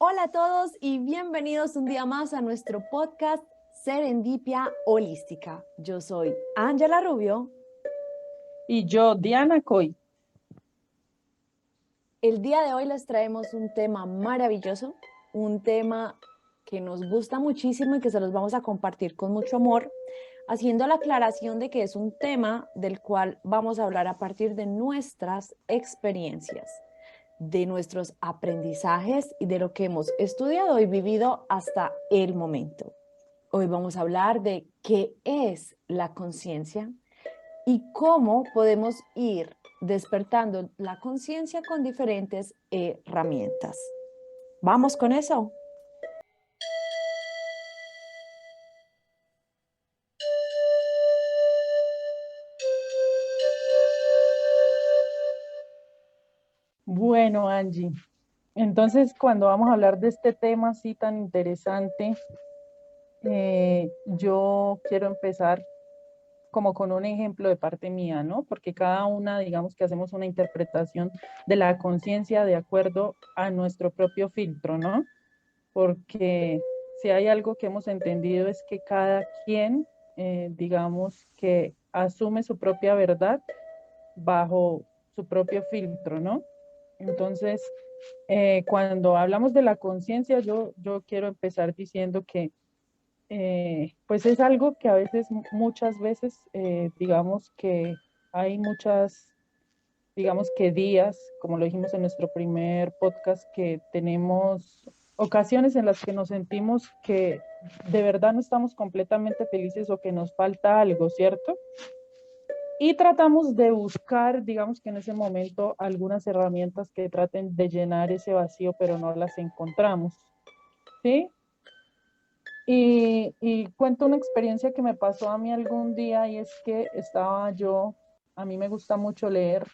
Hola a todos y bienvenidos un día más a nuestro podcast Serendipia Holística. Yo soy Ángela Rubio. Y yo, Diana Coy. El día de hoy les traemos un tema maravilloso, un tema que nos gusta muchísimo y que se los vamos a compartir con mucho amor, haciendo la aclaración de que es un tema del cual vamos a hablar a partir de nuestras experiencias, de nuestros aprendizajes y de lo que hemos estudiado y vivido hasta el momento. Hoy vamos a hablar de qué es la conciencia y cómo podemos ir despertando la conciencia con diferentes herramientas. ¿Vamos con eso? Bueno, Angie, entonces cuando vamos a hablar de este tema así tan interesante, yo quiero empezar como con un ejemplo de parte mía, ¿no? Porque cada una, digamos que hacemos una interpretación de la conciencia de acuerdo a nuestro propio filtro, ¿no? Porque si hay algo que hemos entendido es que cada quien, digamos que asume su propia verdad bajo su propio filtro, ¿no? Entonces, cuando hablamos de la conciencia, yo quiero empezar diciendo que pues es algo que a veces, muchas veces, digamos que hay muchas, digamos que días, como lo dijimos en nuestro primer podcast, que tenemos ocasiones en las que nos sentimos que de verdad no estamos completamente felices o que nos falta algo, ¿cierto? Y tratamos de buscar, digamos que en ese momento, algunas herramientas que traten de llenar ese vacío, pero no las encontramos, ¿sí? Y cuento una experiencia que me pasó a mí algún día y es que a mí me gusta mucho leer,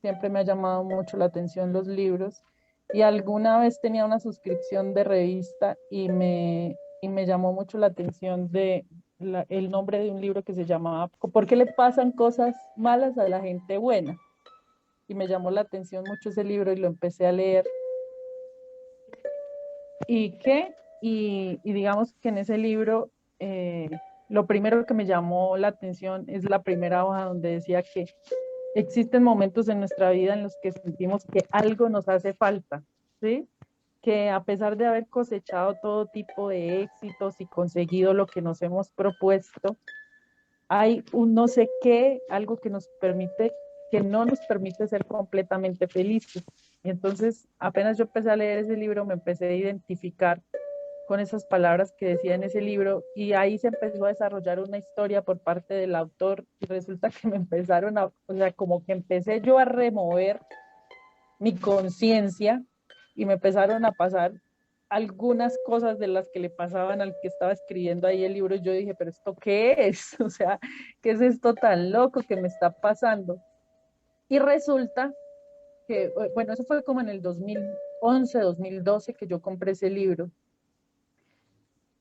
siempre me ha llamado mucho la atención los libros y alguna vez tenía una suscripción de revista y me llamó mucho la atención el nombre de un libro que se llamaba ¿Por qué le pasan cosas malas a la gente buena? Y me llamó la atención mucho ese libro y lo empecé a leer. ¿Y qué? Y digamos que en ese libro lo primero que me llamó la atención es la primera hoja donde decía que existen momentos en nuestra vida en los que sentimos que algo nos hace falta, ¿sí? Que a pesar de haber cosechado todo tipo de éxitos y conseguido lo que nos hemos propuesto, hay un no sé qué, algo que no nos permite ser completamente felices. Y entonces, apenas yo empecé a leer ese libro, me empecé a identificar con esas palabras que decía en ese libro y ahí se empezó a desarrollar una historia por parte del autor y resulta que me empezaron o sea, como que empecé yo a remover mi conciencia y me empezaron a pasar algunas cosas de las que le pasaban al que estaba escribiendo ahí el libro. Y yo dije, pero ¿esto qué es? O sea, ¿qué es esto tan loco que me está pasando? Y resulta que, bueno, eso fue como en el 2011, 2012 que yo compré ese libro.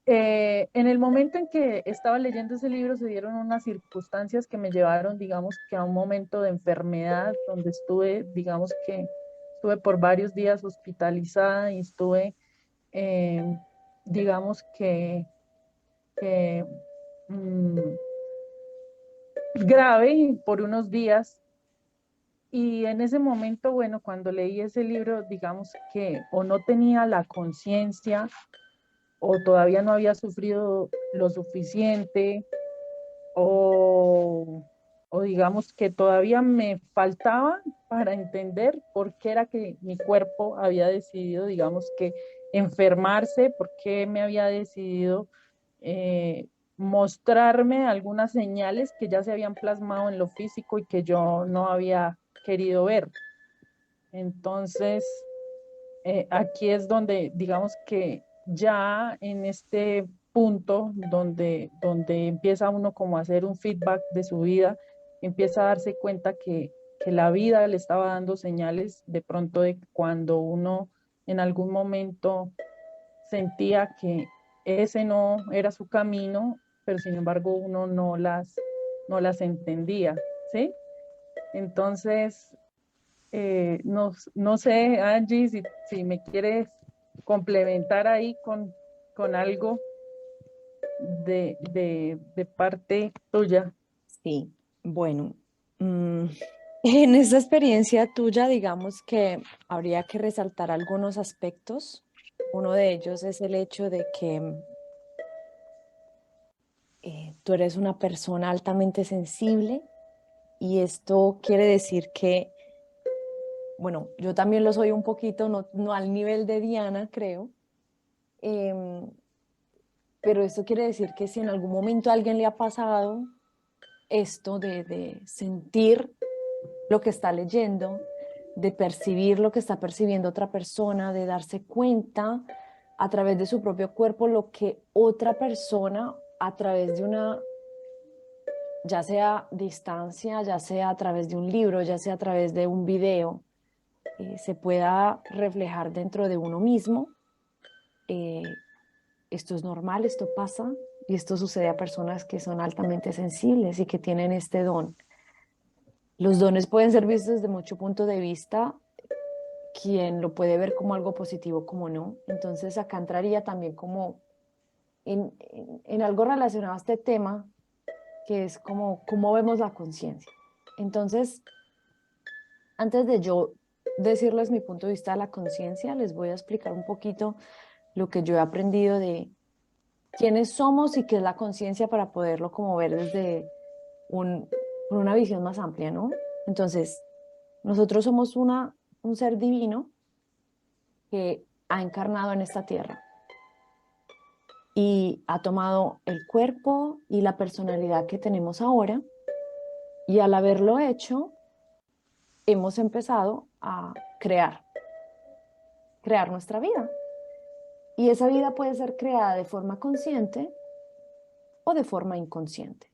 En el momento en que estaba leyendo ese libro se dieron unas circunstancias que me llevaron, digamos, que a un momento de enfermedad donde estuve, digamos que estuve por varios días hospitalizada y estuve, eh, digamos que mm, grave por unos días. Y en ese momento, bueno, cuando leí ese libro, digamos que o no tenía la conciencia o todavía no había sufrido lo suficiente o, o digamos que todavía me faltaba para entender por qué era que mi cuerpo había decidido, digamos que enfermarse, por qué me había decidido mostrarme algunas señales que ya se habían plasmado en lo físico y que yo no había querido ver. Entonces, aquí es donde, digamos que ya en este punto donde empieza uno como a hacer un feedback de su vida, empieza a darse cuenta que la vida le estaba dando señales de pronto de cuando uno en algún momento sentía que ese no era su camino, pero sin embargo uno no las entendía, ¿sí? Entonces, no sé, Angie, si me quieres complementar ahí con algo de parte tuya. Sí, bueno, mm, en esta experiencia tuya, digamos que habría que resaltar algunos aspectos. Uno de ellos es el hecho de que tú eres una persona altamente sensible y esto quiere decir que, bueno, yo también lo soy un poquito, no al nivel de Diana, creo, em, pero esto quiere decir que si en algún momento a alguien le ha pasado esto de sentir lo que está leyendo, de percibir lo que está percibiendo otra persona, de darse cuenta a través de su propio cuerpo lo que otra persona a través de una, ya sea distancia, ya sea a través de un libro, ya sea a través de un video, se pueda reflejar dentro de uno mismo. Esto es normal, esto pasa y esto sucede a personas que son altamente sensibles y que tienen este don. Los dones pueden ser vistos desde mucho punto de vista, quien lo puede ver como algo positivo, como no. Entonces acá entraría también como en algo relacionado a este tema, que es como cómo vemos la conciencia. Entonces, antes de yo decirles mi punto de vista de la conciencia, les voy a explicar un poquito lo que yo he aprendido de quiénes somos y qué es la conciencia para poderlo como ver desde un, una visión más amplia, ¿no? Entonces, nosotros somos un ser divino que ha encarnado en esta tierra y ha tomado el cuerpo y la personalidad que tenemos ahora, y al haberlo hecho, hemos empezado a crear nuestra vida. Y esa vida puede ser creada de forma consciente o de forma inconsciente.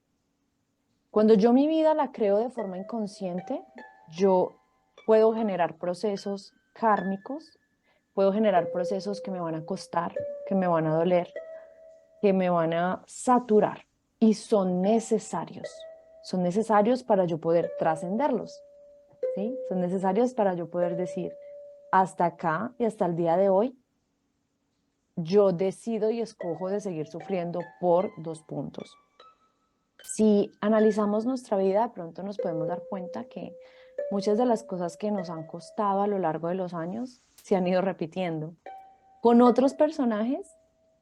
Cuando yo mi vida la creo de forma inconsciente, yo puedo generar procesos kármicos, puedo generar procesos que me van a costar, que me van a doler, que me van a saturar y son necesarios. Son necesarios para yo poder trascenderlos, ¿sí? Son necesarios para yo poder decir, hasta acá y hasta el día de hoy, yo decido y escojo de seguir sufriendo por 2 puntos. Si analizamos nuestra vida, de pronto nos podemos dar cuenta que muchas de las cosas que nos han costado a lo largo de los años se han ido repitiendo con otros personajes,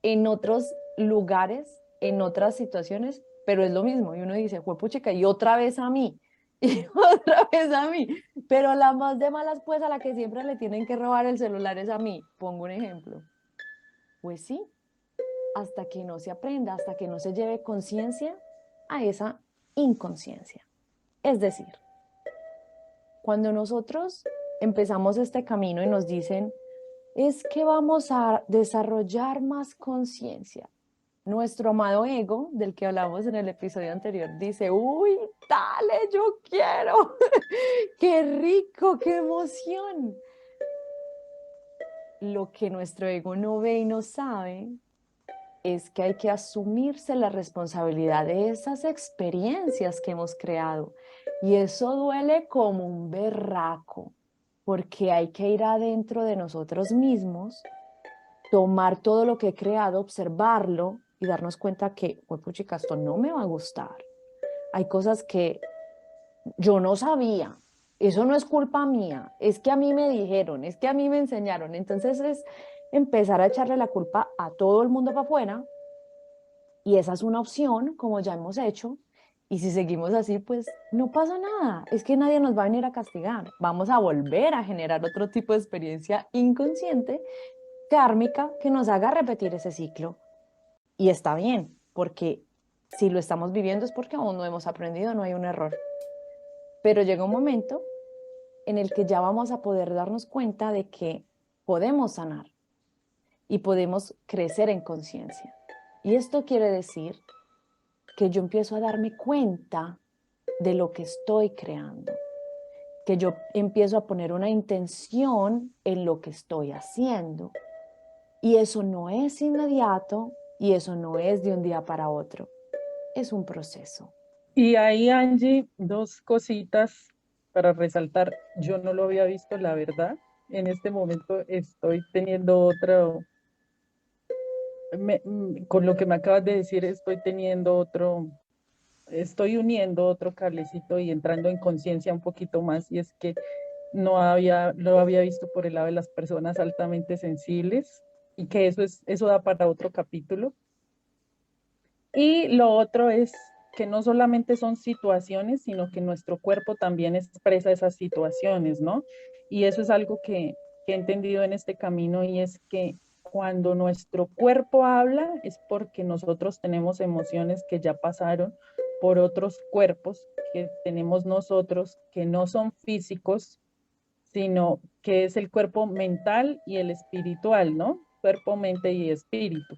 en otros lugares, en otras situaciones, pero es lo mismo. Y uno dice, juepuchica, y otra vez a mí, y otra vez a mí. Pero la más de malas, pues, a la que siempre le tienen que robar el celular es a mí. Pongo un ejemplo. Pues sí, hasta que no se aprenda, hasta que no se lleve conciencia a esa inconsciencia. Es decir, cuando nosotros empezamos este camino y nos dicen, es que vamos a desarrollar más conciencia. Nuestro amado ego, del que hablamos en el episodio anterior, dice, uy, dale, yo quiero. Qué rico, qué emoción. Lo que nuestro ego no ve y no sabe es que hay que asumirse la responsabilidad de esas experiencias que hemos creado. Y eso duele como un berraco, porque hay que ir adentro de nosotros mismos, tomar todo lo que he creado, observarlo y darnos cuenta que, pues, puchica, esto no me va a gustar. Hay cosas que yo no sabía. Eso no es culpa mía, es que a mí me dijeron, es que a mí me enseñaron. Entonces es empezar a echarle la culpa a todo el mundo para afuera, y esa es una opción, como ya hemos hecho. Y si seguimos así, pues no pasa nada. Es que nadie nos va a venir a castigar. Vamos a volver a generar otro tipo de experiencia inconsciente, kármica, que nos haga repetir ese ciclo. Y está bien, porque si lo estamos viviendo es porque aún no hemos aprendido, no hay un error. Pero llega un momento en el que ya vamos a poder darnos cuenta de que podemos sanar y podemos crecer en conciencia. Y esto quiere decir que yo empiezo a darme cuenta de lo que estoy creando, que yo empiezo a poner una intención en lo que estoy haciendo. Y eso no es inmediato y eso no es de un día para otro, es un proceso. Y ahí, Angie, dos cositas para resaltar. Yo no lo había visto, la verdad. En este momento estoy teniendo con lo que me acabas de decir, estoy uniendo otro cablecito y entrando en conciencia un poquito más, y es que lo había visto por el lado de las personas altamente sensibles, y que eso da para otro capítulo. Y lo otro es que no solamente son situaciones, sino que nuestro cuerpo también expresa esas situaciones, ¿no? Y eso es algo que he entendido en este camino, y es que cuando nuestro cuerpo habla es porque nosotros tenemos emociones que ya pasaron por otros cuerpos que tenemos nosotros, que no son físicos, sino que es el cuerpo mental y el espiritual, ¿no? Cuerpo, mente y espíritu.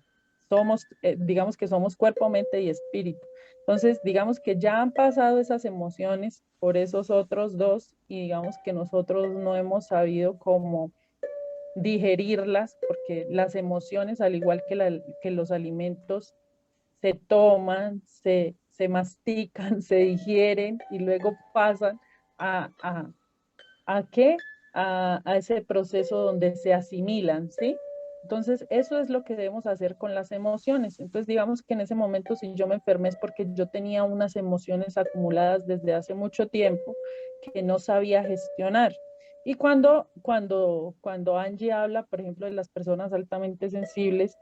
Digamos que somos cuerpo, mente y espíritu. Entonces, digamos que ya han pasado esas emociones por esos otros dos, y digamos que nosotros no hemos sabido cómo digerirlas, porque las emociones, al igual que los alimentos, se toman, se mastican, se digieren y luego pasan a, a, ¿a qué? A ese proceso donde se asimilan, ¿sí? Entonces, eso es lo que debemos hacer con las emociones. Entonces, digamos que en ese momento, si yo me enfermé, es porque yo tenía unas emociones acumuladas desde hace mucho tiempo que no sabía gestionar. Y cuando Angie habla, por ejemplo, de las personas altamente sensibles,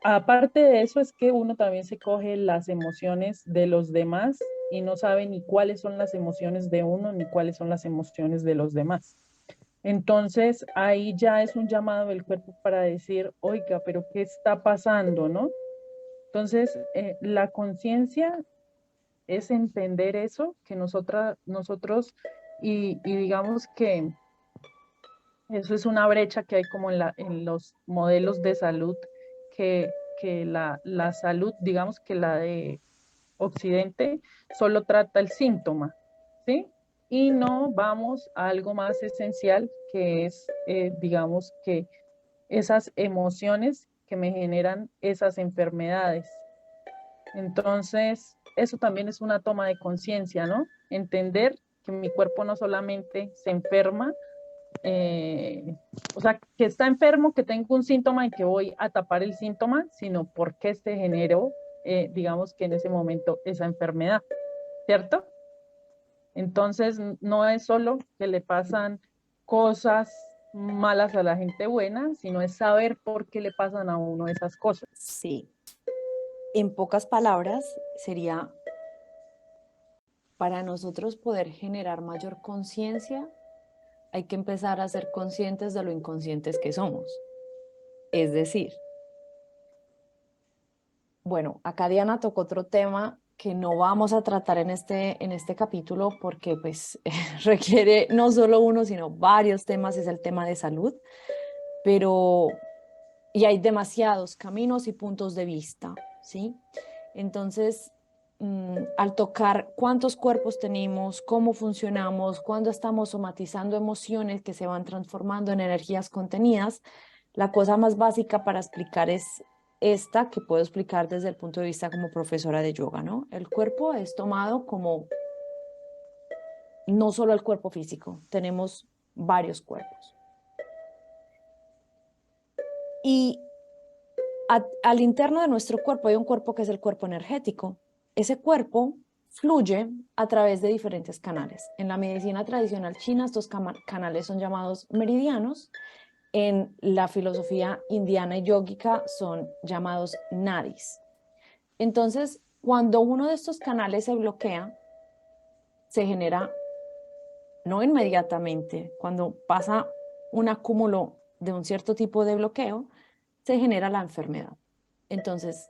aparte de eso es que uno también se coge las emociones de los demás y no sabe ni cuáles son las emociones de uno ni cuáles son las emociones de los demás. Entonces ahí ya es un llamado del cuerpo para decir, oiga, pero ¿qué está pasando, no? Entonces, la conciencia es entender eso, que nosotros, y digamos que eso es una brecha que hay como en los modelos de salud, que la salud, digamos que la de Occidente, solo trata el síntoma, ¿sí? Y no vamos a algo más esencial, que es, digamos que esas emociones que me generan esas enfermedades. Entonces, eso también es una toma de conciencia, ¿no? Entender que mi cuerpo no solamente se enferma, eh, o sea, que está enfermo, que tengo un síntoma y que voy a tapar el síntoma, sino por qué se generó, digamos que en ese momento, esa enfermedad, ¿cierto? Entonces, no es solo que le pasan cosas malas a la gente buena, sino es saber por qué le pasan a uno esas cosas. Sí, en pocas palabras sería para nosotros poder generar mayor conciencia, hay que empezar a ser conscientes de lo inconscientes que somos. Es decir, bueno, acá Diana tocó otro tema que no vamos a tratar en este capítulo porque pues requiere no solo uno, sino varios temas, es el tema de salud, pero y hay demasiados caminos y puntos de vista, ¿sí? Entonces, al tocar cuántos cuerpos tenemos, cómo funcionamos, cuándo estamos somatizando emociones que se van transformando en energías contenidas, la cosa más básica para explicar es esta, que puedo explicar desde el punto de vista como profesora de yoga, ¿no? El cuerpo es tomado como no solo el cuerpo físico, tenemos varios cuerpos. Y al interno de nuestro cuerpo hay un cuerpo que es el cuerpo energético. Ese cuerpo fluye a través de diferentes canales. En la medicina tradicional china, estos canales son llamados meridianos. En la filosofía indiana y yógica son llamados nadis. Entonces, cuando uno de estos canales se bloquea, se genera, no inmediatamente, cuando pasa un acúmulo de un cierto tipo de bloqueo, se genera la enfermedad. Entonces,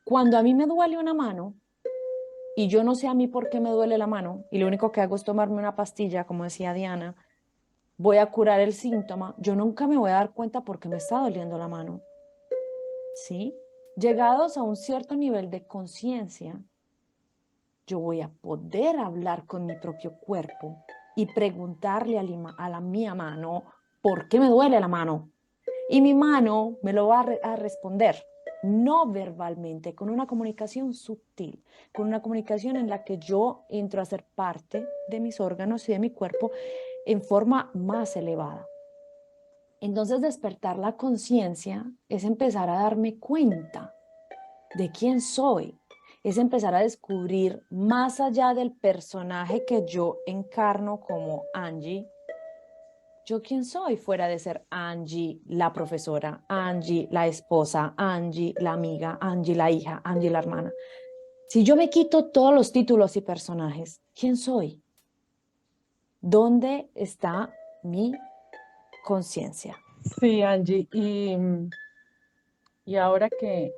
cuando a mí me duele una mano y yo no sé a mí por qué me duele la mano y lo único que hago es tomarme una pastilla, como decía Diana, voy a curar el síntoma, yo nunca me voy a dar cuenta por qué me está doliendo la mano. ¿Sí? Llegados a un cierto nivel de conciencia, yo voy a poder hablar con mi propio cuerpo y preguntarle a la mía mano, ¿por qué me duele la mano? Y mi mano me lo va a responder, no verbalmente, con una comunicación sutil, con una comunicación en la que yo entro a ser parte de mis órganos y de mi cuerpo en forma más elevada. Entonces, despertar la conciencia es empezar a darme cuenta de quién soy, es empezar a descubrir más allá del personaje que yo encarno como Angie, yo quién soy fuera de ser Angie, la profesora, Angie, la esposa, Angie, la amiga, Angie, la hija, Angie, la hermana. Si yo me quito todos los títulos y personajes, ¿quién soy? ¿Dónde está mi conciencia? Sí, Angie, y ahora que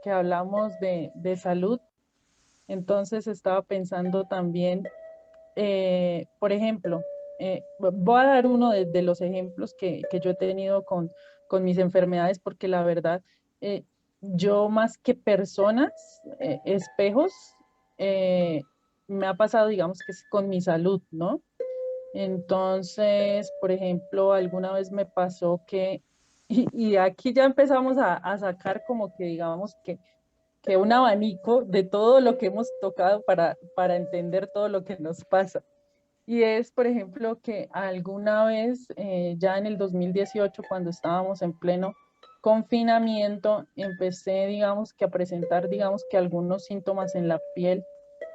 hablamos de salud, entonces estaba pensando también, por ejemplo, voy a dar uno de los ejemplos que yo he tenido con mis enfermedades, porque la verdad, yo más que personas, espejos, eh, me ha pasado, digamos, que es con mi salud, ¿no? Entonces, por ejemplo, alguna vez me pasó que, y aquí ya empezamos a sacar como que digamos que un abanico de todo lo que hemos tocado para entender todo lo que nos pasa. Y es, por ejemplo, que alguna vez, ya en el 2018, cuando estábamos en pleno confinamiento, empecé, digamos, que a presentar, digamos, que algunos síntomas en la piel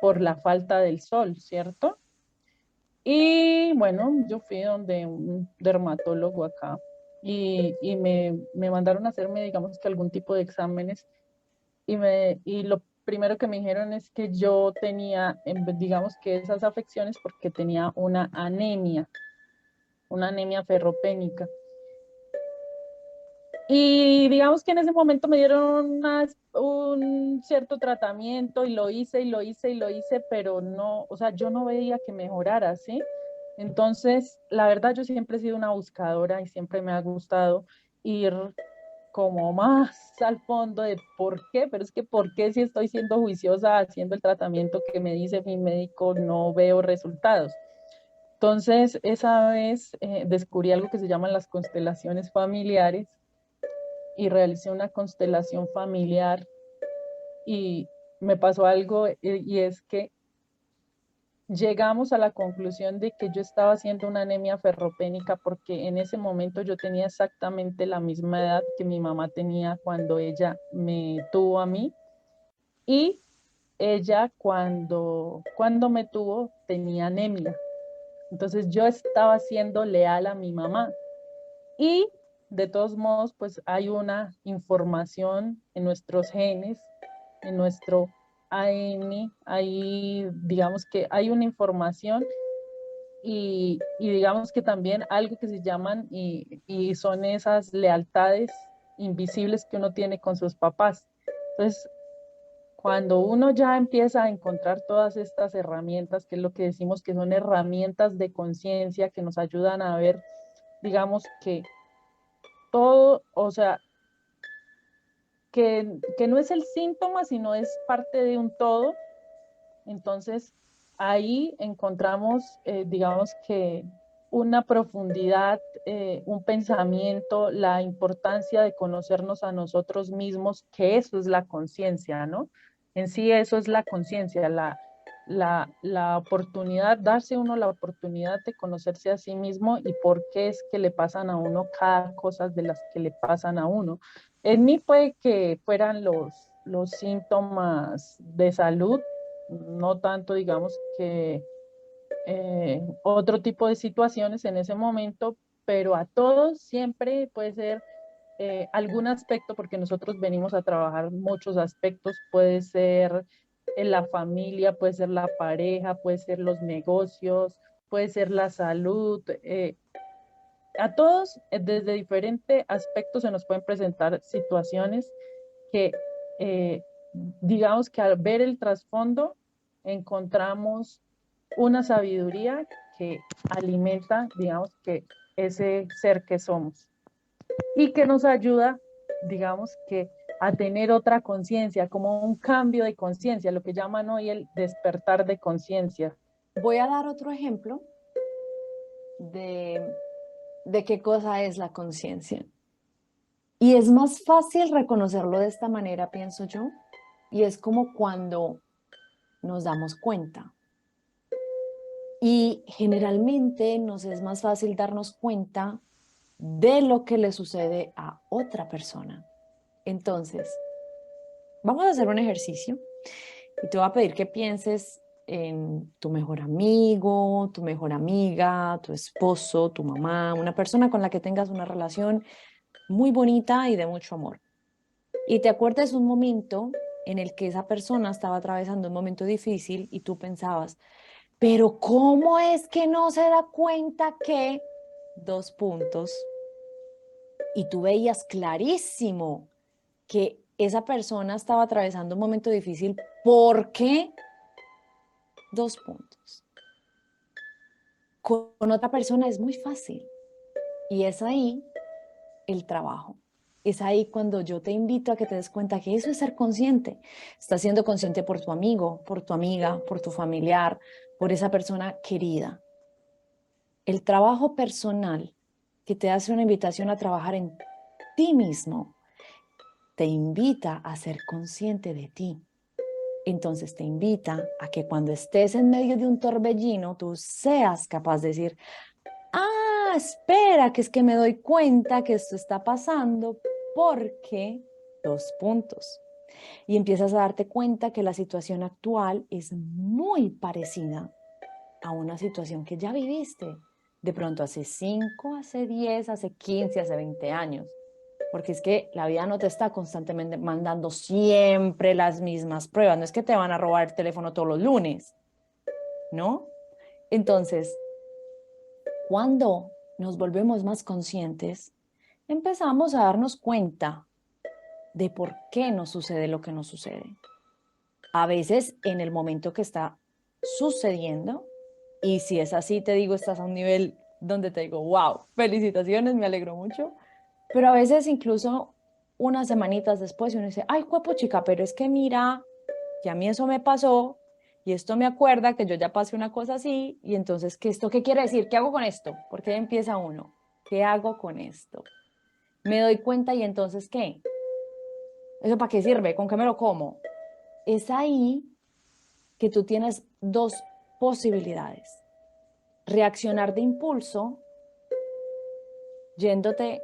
por la falta del sol, ¿cierto? Y bueno, yo fui donde un dermatólogo acá y me mandaron a hacerme, digamos que algún tipo de exámenes y lo primero que me dijeron es que yo tenía, digamos que esas afecciones porque tenía una anemia ferropénica. Y digamos que en ese momento me dieron un cierto tratamiento y lo hice y lo hice y lo hice, pero no, o sea, yo no veía que mejorara, ¿sí? Entonces, la verdad, yo siempre he sido una buscadora y siempre me ha gustado ir como más al fondo de por qué, pero es que por qué si estoy siendo juiciosa haciendo el tratamiento que me dice mi médico no veo resultados. Entonces, esa vez descubrí algo que se llaman las constelaciones familiares y realicé una constelación familiar y me pasó algo y es que llegamos a la conclusión de que yo estaba haciendo una anemia ferropénica porque en ese momento yo tenía exactamente la misma edad que mi mamá tenía cuando ella me tuvo a mí y ella cuando me tuvo tenía anemia. Entonces yo estaba siendo leal a mi mamá y de todos modos pues hay una información en nuestros genes, en nuestro AN, ahí digamos que hay una información y digamos que también algo que se llaman y son esas lealtades invisibles que uno tiene con sus papás. Entonces, cuando uno ya empieza a encontrar todas estas herramientas, que es lo que decimos que son herramientas de conciencia que nos ayudan a ver, digamos que todo, o sea, que no es el síntoma, sino es parte de un todo, entonces, ahí encontramos, digamos que una profundidad, un pensamiento, la importancia de conocernos a nosotros mismos, que eso es la conciencia, ¿no? En sí eso es la conciencia, la oportunidad, darse uno la oportunidad de conocerse a sí mismo y por qué es que le pasan a uno cada cosa de las que le pasan a uno. En mí puede que fueran los síntomas de salud, no tanto, digamos, que otro tipo de situaciones en ese momento, pero a todos siempre puede ser algún aspecto, porque nosotros venimos a trabajar muchos aspectos, puede ser en la familia, puede ser la pareja, puede ser los negocios, puede ser la salud. A todos, desde diferentes aspectos, se nos pueden presentar situaciones que, eh, digamos que al ver el trasfondo, encontramos una sabiduría que alimenta, digamos que ese ser que somos y que nos ayuda, digamos que a tener otra conciencia, como un cambio de conciencia, lo que llaman hoy el despertar de conciencia. Voy a dar otro ejemplo de, de qué cosa es la conciencia. Y es más fácil reconocerlo de esta manera, pienso yo, y es como cuando nos damos cuenta. Y generalmente nos es más fácil darnos cuenta de lo que le sucede a otra persona. Entonces, vamos a hacer un ejercicio y te voy a pedir que pienses en tu mejor amigo, tu mejor amiga, tu esposo, tu mamá, una persona con la que tengas una relación muy bonita y de mucho amor. Y te acuerdas un momento en el que esa persona estaba atravesando un momento difícil y tú pensabas, pero ¿cómo es que no se da cuenta que dos puntos? Y tú veías clarísimo que esa persona estaba atravesando un momento difícil. ¿Por qué? Dos puntos. Con otra persona es muy fácil. Y es ahí el trabajo. Es ahí cuando yo te invito a que te des cuenta que eso es ser consciente. Estás siendo consciente por tu amigo, por tu amiga, por tu familiar, por esa persona querida. El trabajo personal que te hace una invitación a trabajar en ti mismo, te invita a ser consciente de ti. Entonces te invita a que cuando estés en medio de un torbellino, tú seas capaz de decir, ah, espera, que es que me doy cuenta que esto está pasando porque dos puntos. Y empiezas a darte cuenta que la situación actual es muy parecida a una situación que ya viviste. De pronto hace 5, hace 10, hace 15, hace 20 años. Porque es que la vida no te está constantemente mandando siempre las mismas pruebas. No es que te van a robar el teléfono todos los lunes, ¿no? Entonces, cuando nos volvemos más conscientes, empezamos a darnos cuenta de por qué nos sucede lo que nos sucede. A veces en el momento que está sucediendo, y si es así, te digo, estás a un nivel donde te digo, wow, felicitaciones, me alegro mucho, pero a veces incluso unas semanitas después uno dice, ay, guapo chica, pero es que mira, que a mí eso me pasó y esto me acuerda que yo ya pasé una cosa así y entonces, ¿esto qué quiere decir? ¿Qué hago con esto? ¿Por qué empieza uno? ¿Qué hago con esto? Me doy cuenta y entonces, ¿qué? ¿Eso para qué sirve? ¿Con qué me lo como? Es ahí que tú tienes dos posibilidades. Reaccionar de impulso, yéndote,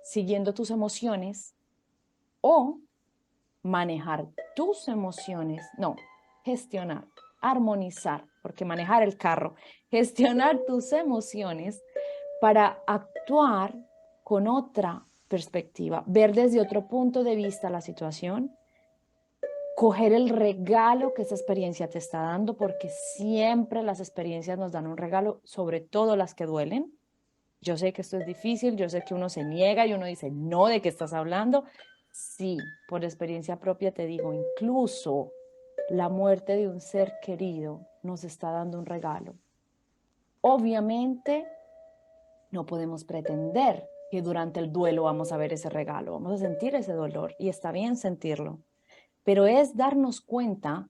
siguiendo tus emociones, o manejar tus emociones, no, gestionar, armonizar, porque manejar el carro, gestionar tus emociones para actuar con otra perspectiva, ver desde otro punto de vista la situación, coger el regalo que esa experiencia te está dando, porque siempre las experiencias nos dan un regalo, sobre todo las que duelen. Yo sé que esto es difícil, yo sé que uno se niega y uno dice, no, ¿de qué estás hablando? Sí, por experiencia propia te digo, incluso la muerte de un ser querido nos está dando un regalo. Obviamente, no podemos pretender que durante el duelo vamos a ver ese regalo, vamos a sentir ese dolor y está bien sentirlo, pero es darnos cuenta,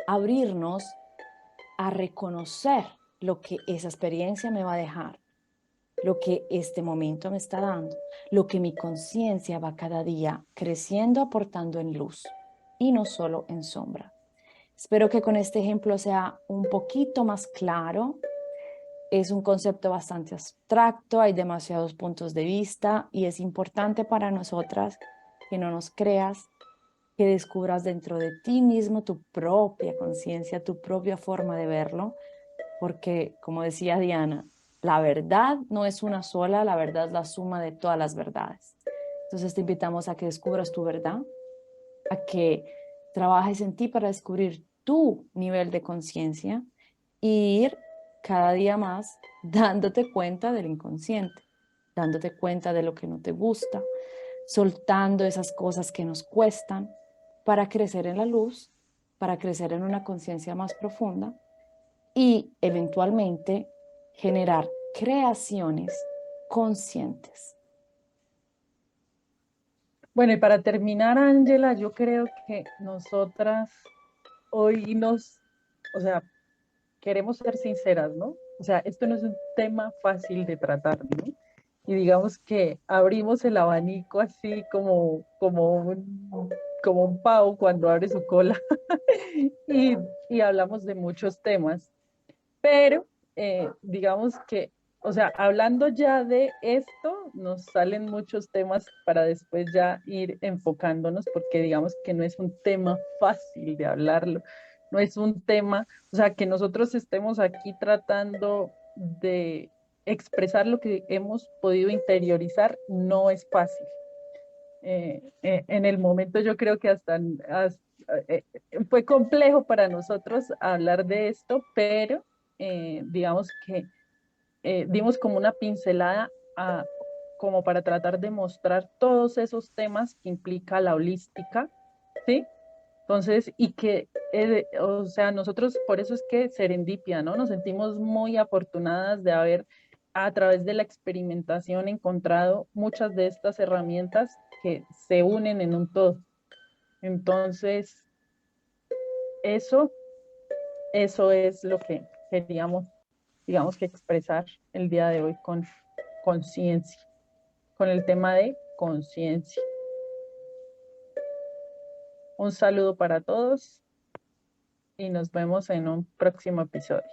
abrirnos a reconocer lo que esa experiencia me va a dejar, lo que este momento me está dando, lo que mi conciencia va cada día creciendo, aportando en luz y no solo en sombra. Espero que con este ejemplo sea un poquito más claro. Es un concepto bastante abstracto, hay demasiados puntos de vista y es importante para nosotras que no nos creas, que descubras dentro de ti mismo tu propia conciencia, tu propia forma de verlo, porque como decía Diana, la verdad no es una sola, la verdad es la suma de todas las verdades. Entonces te invitamos a que descubras tu verdad, a que trabajes en ti para descubrir tu nivel de conciencia y ir cada día más dándote cuenta del inconsciente, dándote cuenta de lo que no te gusta, soltando esas cosas que nos cuestan para crecer en la luz, para crecer en una conciencia más profunda y eventualmente generar creaciones conscientes. Bueno, y para terminar, Ángela, yo creo que nosotras hoy o sea, queremos ser sinceras, ¿no? O sea, esto no es un tema fácil de tratar, ¿no? Y digamos que abrimos el abanico así como un pavo cuando abre su cola y, y hablamos de muchos temas. Pero digamos que, o sea, hablando ya de esto, nos salen muchos temas para después ya ir enfocándonos, porque digamos que no es un tema fácil de hablarlo, no es un tema, o sea, que nosotros estemos aquí tratando de expresar lo que hemos podido interiorizar, no es fácil. En el momento yo creo que eh, fue complejo para nosotros hablar de esto, pero digamos que dimos como una pincelada como para tratar de mostrar todos esos temas que implica la holística, ¿sí? Entonces, y que, o sea, nosotros por eso es que serendipia, ¿no? Nos sentimos muy afortunadas de haber a través de la experimentación encontrado muchas de estas herramientas que se unen en un todo. Entonces, eso, eso es lo que queríamos, digamos que expresar el día de hoy con conciencia, con el tema de conciencia. Un saludo para todos y nos vemos en un próximo episodio.